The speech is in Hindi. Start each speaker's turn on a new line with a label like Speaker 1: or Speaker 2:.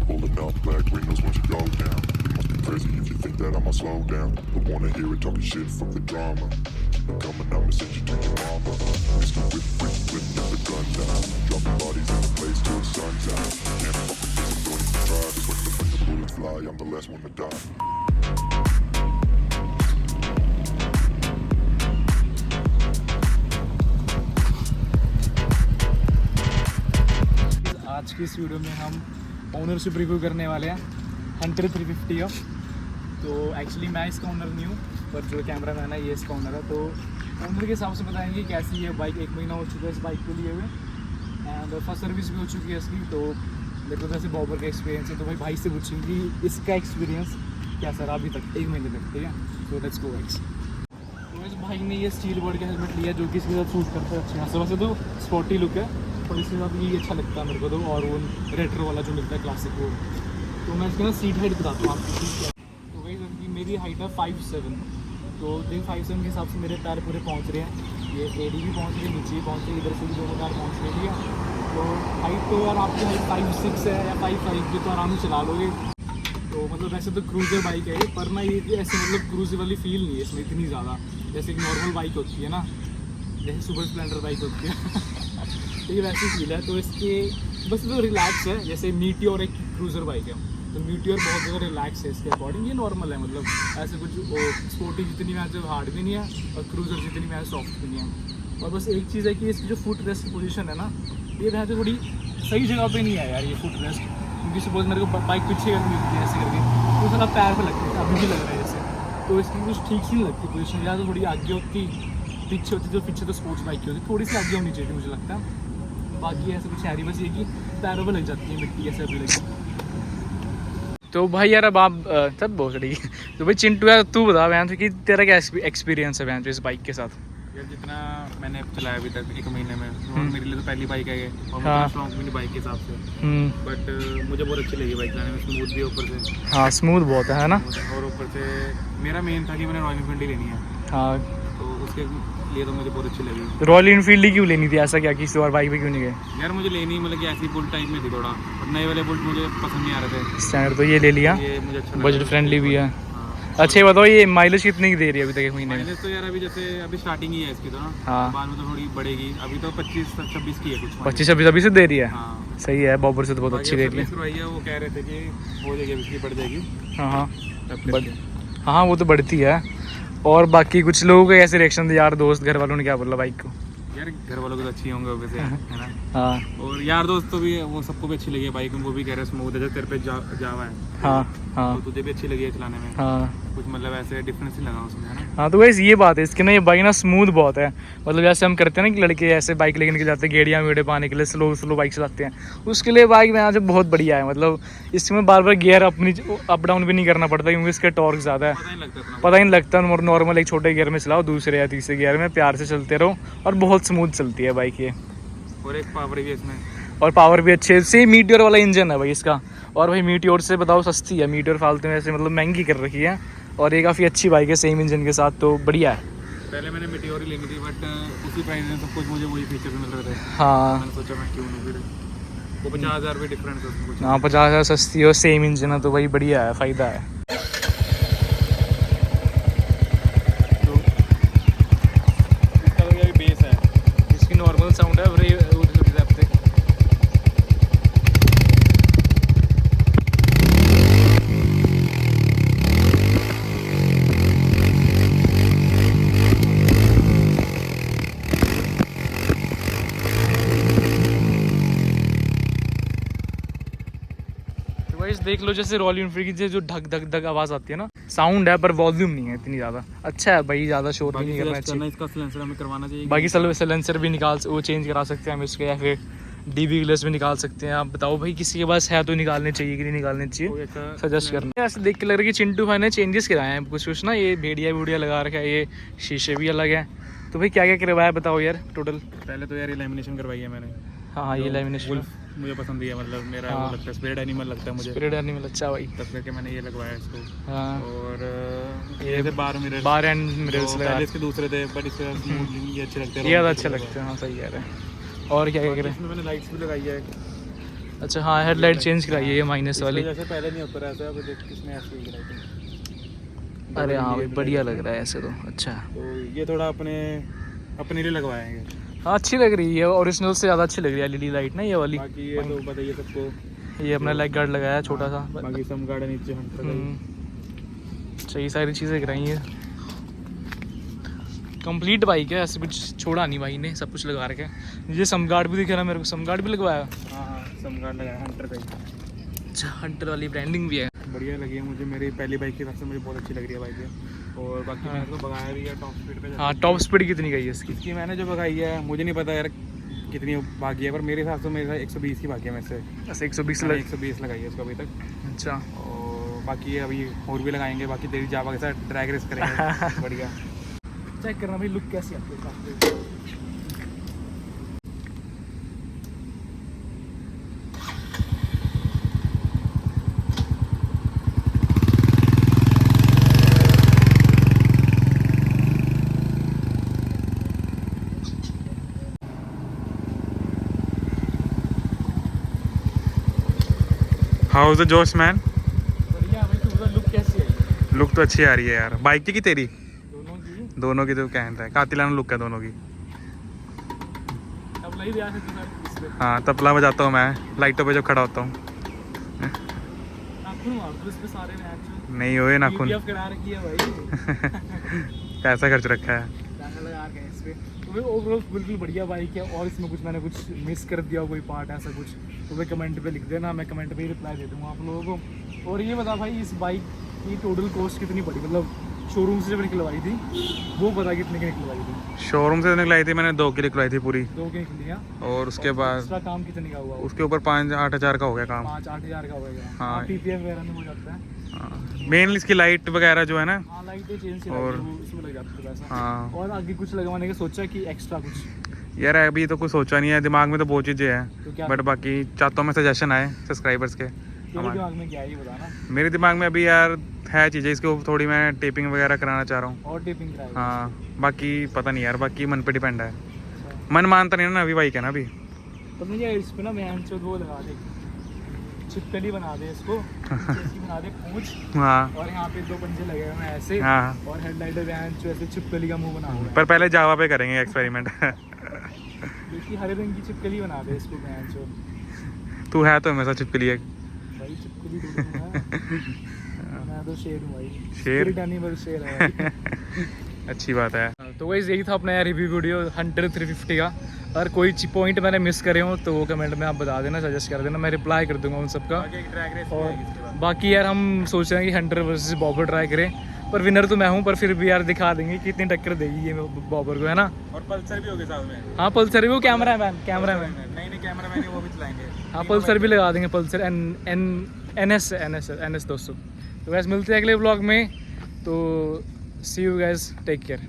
Speaker 1: Pulling up black windows once you go down. You must be crazy if you think that I'ma slow down. Don't wanna hear it talking shit, fuck the drama. Keep it coming, I'ma send you to your mama. Whiskey whip, whip, get the gun down. Dropping bodies in the place till the sun's out. Can't fuck with this, I'm going to try. Just when the bullets fly, I'm the last one to die.
Speaker 2: आज की इस वीडियो में हम ओनरशिप रिव्यू करने वाले हैं हंटर 350 का। तो एक्चुअली मैं इसका ओनर नहीं हूँ, पर जो कैमरा मैन है ये इसका ओनर है। तो ओनर के हिसाब से बताएंगे कैसी है बाइक। 1 महीना हो चुका है इस बाइक को लिए हुए एंड फर्स्ट सर्विस भी हो चुकी है इसकी। तो मेरे को वैसे बॉबर का एक्सपीरियंस है, तो भाई से पूछेंगे कि इसका एक्सपीरियंस कैसा रहा अभी तक 1 महीने तक, ठीक है। तो लेट्स गो गाइस। तो इस भाई ने ये स्टील बॉडी का हेलमेट लिया जो कि इसके साथ सूट करता है अच्छा। वैसे तो स्पोर्टी लुक है और इसके साथ ये अच्छा लगता है मेरे को तो, और वो रेट्रो वाला जो मिलता है क्लासिक वो। तो मैं इसके ना सीट हाइट बताता हूँ आपको ठीक है। तो भाई उनकी मेरी हाइट है 5'7", तो 5'7" के हिसाब से मेरे पैर पूरे पहुँच रहे हैं। ये एडी भी पहुँच रही है, नीचे भी पहुँच रही है, इधर से भी दोनों पैर पहुँच रही है। तो हाइट तो यार आपकी हाइट 5'6" है या 5'5" की तो आराम से चला लोगे। तो मतलब वैसे तो क्रूज़र बाइक है ये, पर ना ये ऐसे मतलब क्रूज़र वाली फील नहीं है इसमें इतनी ज़्यादा, जैसे एक नॉर्मल बाइक होती है ना, जैसे सुपर स्प्लेंडर बाइक होती है तो ये वैसी फील है। तो इसके बस तो रिलैक्स है, जैसे मीटियोर एक क्रूज़र बाइक है, तो मीटियोर बहुत ज़्यादा रिलैक्स है इसके अकॉर्डिंग। ये नॉर्मल है, मतलब ऐसे कुछ स्पोर्टी जितनी में जो हार्ड भी नहीं है और क्रूज़र जितनी में सॉफ्ट भी नहीं है। और बस एक चीज़ है कि इसकी जो फुट रेस्ट पोजीशन है ना, ये वहाँ से थोड़ी सही जगह पे नहीं है यार ये फुट रेस्ट। क्योंकि सपोज मेरे को बाइक पीछे करनी होती है ऐसे करके, तो थोड़ा पैर पे लगता है, अभी भी लग रहा है जैसे। तो इसकी कुछ ठीक सी नहीं लगती पोजीशन, या तो थोड़ी आगे होती, पीछे होती, तो पीछे तो स्पोर्ट्स बाइक की होती, थोड़ी सी आगे होनी चाहिए मुझे लगता है। बाकी ऐसे कुछ है नहीं, बस ये कि पैरों पे लग जाती है मिट्टी ऐसे अभी लगी। तो भाई यार अब आप सब बहुत सही तो भाई चिंटू यार तू बता बहन कि तेरा क्या एक्सपीरियंस है बहन इस बाइक के साथ।
Speaker 3: यार जितना मैंने चलाया अभी तक 1 महीने में, और मेरे लिए तो पहली बाइक है ये, और मैं स्ट्रॉन्ग भी नहीं बाइक के हिसाब से, बट मुझे बहुत अच्छी लगी बाइक चलाने में। स्मूथ भी है ऊपर से,
Speaker 2: हाँ स्मूथ बहुत है ना।
Speaker 3: और ऊपर से मेरा मेन था कि मैंने रॉयल एनफील्ड लेनी है,
Speaker 2: हाँ
Speaker 3: तो उसके लिए तो मुझे बहुत अच्छी लगी।
Speaker 2: रॉयल एनफील्ड ही क्यों लेनी थी, ऐसा क्या किसी और बाइक पे क्यों नहीं गए?
Speaker 3: यार मुझे लेनी मतलब कि ऐसी बुल्ट टाइप में थी थोड़ा, और नए वाले बुल्ट मुझे पसंद नहीं आ रहे थे।
Speaker 2: स्टैंडर्ड तो ये ले लिया,
Speaker 3: ये मुझे अच्छा
Speaker 2: बजट फ्रेंडली भी है।
Speaker 3: हाँ।
Speaker 2: अच्छा ये बताओ ये माइलेज कितनी की दे रही है अभी तक 1 महीने में?
Speaker 3: माइलेज तो यार अभी जैसे अभी स्टार्टिंग ही है इसकी तो ना,
Speaker 2: हाँ।
Speaker 3: बाद में तो थोड़ी बढ़ेगी। अभी तो 25-26 की है कुछ।
Speaker 2: 25-26 अभी से दे रही है।
Speaker 3: हाँ
Speaker 2: सही है, बॉबर से तो बहुत अच्छी दे रही है।
Speaker 3: है वो कह रहे थे कि हो जाएगी, बिजली बढ़ जाएगी।
Speaker 2: हाँ हाँ
Speaker 3: तब
Speaker 2: बढ़ हाँ वो तो बढ़ती है। और बाकी कुछ लोगों के ऐसे रिएक्शन थे, यार दोस्त घर वालों ने क्या बोला बाइक को?
Speaker 3: यार घर वालों को तो अच्छी होंगे वैसे, है ना।
Speaker 2: हाँ
Speaker 3: और यार दोस्त तो भी वो सबको भी अच्छी लगी है बाइक, वो भी कह रहे हैं स्मूथ है, जैसे तेरे पे जावा है।
Speaker 2: हाँ हाँ
Speaker 3: तो तुझे भी अच्छी लगी है चलाने में।
Speaker 2: हाँ
Speaker 3: कुछ मतलब ऐसे डिफरेंस नहीं लगा उसमें, है ना।
Speaker 2: हाँ तो वैसे ये बात है इसकी ना, ये बाइक ना स्मूथ बहुत है। मतलब जैसे हम करते हैं ना कि लड़के ऐसे बाइक लेके निकल जाते हैं गेड़ियाँ वेड़े पाने के लिए, स्लो बाइक चलाते हैं, उसके लिए बाइक में यहाँ से बहुत बढ़िया है। मतलब इसमें बार बार गियर अपनी अप डाउन भी नहीं करना पड़ता, क्योंकि इसका टॉर्क ज़्यादा है,
Speaker 3: पता नहीं लगता इतना।
Speaker 2: पता ही नहीं लगता। नॉर्मल एक छोटे गियर में चलाओ, दूसरे या तीसरे गियर में प्यार से चलते रहो, और बहुत स्मूथ चलती है बाइक ये।
Speaker 3: और एक पावर भी है इसमें,
Speaker 2: और पावर भी अच्छे से। मीटियोर वाला इंजन है भाई इसका, और भाई मीटियोर से बताओ सस्ती है, मीटियोर फालतू में ऐसे मतलब महंगी कर रखी है, और ये काफ़ी अच्छी बाइक है सेम इंजन के साथ, तो बढ़िया है।
Speaker 3: पहले मैंने मीटियोर ही लेनी थी, बट उसी प्राइस में सब कुछ मुझे वही फीचर मिल रहे थे।
Speaker 2: हाँ
Speaker 3: मैंने सोचा मैं क्यों नहीं, फिर वो 50,000 भी डिफरेंस है उसमें कुछ।
Speaker 2: हाँ 50,000 सस्ती है और सेम इंजन है, तो भाई बढ़िया है, फ़ायदा है। तो इसका तो यही बेस है, इसकी नॉर्मल साउंड है। देख लो जैसे रॉयल एनफील्ड की जो ढक ढक ढक आवाज़ आती है ना, साउंड है पर वॉल्यूम नहीं है इतनी ज़्यादा। अच्छा है भाई, ज़्यादा शोर भी नहीं करना चाहिए।
Speaker 3: इसका सिलेंसर हमें करवाना चाहिए।
Speaker 2: बाकी सिलेंसर भी वो चेंज करा सकते हैं हम इसके, या फिर डीबी ग्लास भी निकाल सकते हैं। आप बताओ भाई किसी के पास है तो निकालने चाहिए कि नहीं निकालने चाहिए, सजेस्ट करना। ऐसे देख के लग रहा है कि चिंटू भाई ने चेंजेस कराए हैं कुछ ना, ये भेड़िया वूड़िया लगा रखा है, ये शीशे भी अलग है। तो भाई क्या क्या करवाया बताओ यार टोटल।
Speaker 3: पहले तो यार ये लैमिनेशन करवाई है मैंने।
Speaker 2: हाँ ये लैमिनेशन
Speaker 3: मुझे पसंद है, मतलब मेरा
Speaker 2: हाँ।
Speaker 3: वो लगता है स्पिरिट एनिमल लगता है मुझे।
Speaker 2: स्पिरिट एनिमल अच्छा भाई,
Speaker 3: तब करके मैंने ये लगवाया इसको।
Speaker 2: हाँ
Speaker 3: और ये थे बार मिरर,
Speaker 2: बार एंड मिरर्स लगा।
Speaker 3: पहले इसके दूसरे थे, बट इसके ये अच्छे लगते हैं,
Speaker 2: ये ज़्यादा अच्छे लगते हैं। हाँ सही कह रहे हैं। और क्या क्या करें,
Speaker 3: इसमें मैंने लाइट्स भी लगाई है।
Speaker 2: अच्छा हाँ, हेडलाइट चेंज कराई है ये माइनस वाली।
Speaker 3: जैसे पहले नहीं होता रहता है, देख किसने ऐसे ही लाइटिंग।
Speaker 2: अरे हाँ भाई बढ़िया लग रहा है ऐसे तो। अच्छा
Speaker 3: तो ये थोड़ा अपने लिए लगवाए हैं।
Speaker 2: हाँ अच्छी लग रही है, ओरिजिनल से ज़्यादा अच्छी लग रही है एलईडी लाइट ना ये वाली।
Speaker 3: बाकी ये तो बताइए सबको,
Speaker 2: ये अपना लाइट गार्ड लगाया है छोटा सा।
Speaker 3: बाकी सम गार्ड नीचे हंटर का।
Speaker 2: सही सारी चीज़ें कराई हैं। कंप्लीट बाइक है, ऐसे कुछ छोड़ा नहीं भाई ने, सब कुछ लगा रखा है। ये सम गार्ड भी दिख रहा है मेरे को, सम गार्ड भी लगवाया।
Speaker 3: हाँ सम गार्ड लगाया हंटर का ही।
Speaker 2: अच्छा हंटर वाली ब्रांडिंग भी है।
Speaker 3: बढ़िया लगी है मुझे, मेरी पहली बाइक के हिसाब से मुझे बहुत अच्छी लग रही है बाइक ये। और बाकी मैंने तो भगाया भी है टॉप स्पीड पे।
Speaker 2: हाँ टॉप स्पीड कितनी गई है इसकी?
Speaker 3: इसकी मैंने जो भगाई है मुझे नहीं पता यार कितनी भागी है, पर मेरे हिसाब से मेरे 120 की भागी है मेरे से।
Speaker 2: ऐसे 120
Speaker 3: 120 लगाई है इसको अभी तक।
Speaker 2: अच्छा
Speaker 3: और बाकी ये अभी और भी लगाएंगे, बाकी तेरी जावा के साथ ड्रैग रेस करेंगे। बढ़िया
Speaker 2: चेक करना भाई लुक कैसी आती है।
Speaker 3: हाउ इज द जोश मैन?
Speaker 2: बढ़िया भाई, तुम्हारा लुक कैसी है?
Speaker 3: लुक तो अच्छी आ रही है यार। बाइक की तेरी?
Speaker 2: दोनों की।
Speaker 3: दोनों की तो कहना है, कातिलाना लुक है दोनों की।
Speaker 2: अब नहीं दिया है तुम्हारे इस
Speaker 3: हाँ तबला बजाता हूँ मैं लाइटों पे जब खड़ा होता हूँ।
Speaker 2: नाखून मार दो इस पे सारे ने।
Speaker 3: नहीं हुए नाखून।
Speaker 2: पीडीएफ करा रखी है भाई।
Speaker 3: पैसा खर्च रखा है।
Speaker 2: गाना लगा के इस पे। तो भाई ओवरऑल बिल्कुल बढ़िया बाइक है, और इसमें कुछ मैंने कुछ मिस कर दिया हो कोई पार्ट ऐसा कुछ तो भाई कमेंट पे लिख देना, मैं कमेंट पे ही रिप्लाई दे दूँगा आप लोगों को। और ये बता भाई इस बाइक की टोटल कॉस्ट कितनी पड़ी, मतलब शोरूम से जब निकलवाई थी वो बता कितने की निकलवाई थी?
Speaker 3: शोरूम से निकलाई थी मैंने 2 की निकलाई थी पूरी।
Speaker 2: 2 की निकली है।
Speaker 3: और उसके बाद
Speaker 2: एक्स्ट्रा काम कितने का हुआ?
Speaker 3: उसके ऊपर 5-8 हज़ार का हो गया काम।
Speaker 2: 5-8 हज़ार का होगा।
Speaker 3: हाँ।
Speaker 2: पीपीएफ वगैरह में हो जाता है।
Speaker 3: मेनली इसकी लाइट वगैरह जो है ना।
Speaker 2: हाँ लाइटें चेंज
Speaker 3: और
Speaker 2: इसमें लग जाता है पैसा।
Speaker 3: हाँ
Speaker 2: और आगे कुछ लगवाने का सोचा कि एक्स्ट्रा कुछ?
Speaker 3: यार अभी तो कुछ सोचा नहीं है, दिमाग में तो बहुत चीज़ें
Speaker 2: तो
Speaker 3: हैं,
Speaker 2: क्या?
Speaker 3: बट बाकी चाहता हूँ मैं सजेशन आए सब्सक्राइबर्स के।
Speaker 2: तेरे दिमाग में क्या है ये बताना।
Speaker 3: मेरे दिमाग में अभी यार है चीज़ें, इसके ऊपर थोड़ी मैं टेपिंग वगैरह कराना चाह रहा हूँ।
Speaker 2: और टिपिंग कराएगा?
Speaker 3: हाँ बाकी पता नहीं यार, बाकी मन पे डिपेंड है। मन मानता नहीं ना अभी बाइक है ना अभी।
Speaker 2: तो मुझे इस पे ना मैं वो लगा दे, छिपकली बना दे इसको, ऐसी बना दे पूंछ,
Speaker 3: हाँ
Speaker 2: और यहाँ पे 2 पंजे लगे हुए हैं ऐसे,
Speaker 3: हाँ।
Speaker 2: और हेडलाइट वैन जो ऐसे छिपकली का मुंह बना हुआ है।
Speaker 3: पर पहले जावा पे करेंगे एक्सपेरिमेंट।
Speaker 2: देखिए हरे रंग की छिपकली बना दे इसको वैन जो।
Speaker 3: तू है तो हमेशा छिपकली है।
Speaker 2: भाई छिपकली मैं तो शेर हूँ भाई।
Speaker 3: शेर?
Speaker 2: Spirit animal शेर है भाई।
Speaker 3: अच्छी बात है।
Speaker 2: तो वही यही था अपना यार रिव्यू वीडियो हंटर 350 का। अगर कोई पॉइंट मैंने मिस करे हो तो वो कमेंट में आप बता देना, सजेस्ट कर देना, मैं रिप्लाई कर दूंगा उन सबका। और बाकी यार हम सोच रहे हैं कि हंटर वर्सेस बॉबर ट्राई करें, पर विनर तो मैं हूँ, पर फिर भी यार दिखा देंगे कितनी टक्कर देगी ये बॉबर को, है ना?
Speaker 3: और पल्सर भी होगी साथ में।
Speaker 2: हाँ पल्सर भी, वो कैमरा मैन
Speaker 3: नहीं कैमरा मैन वो भी चलाएंगे।
Speaker 2: हाँ पल्सर भी लगा देंगे, पल्सर एन एस दोस्तों। तो वैसे मिलते हैं अगले ब्लॉग में, तो सी यू गाइस, टेक केयर।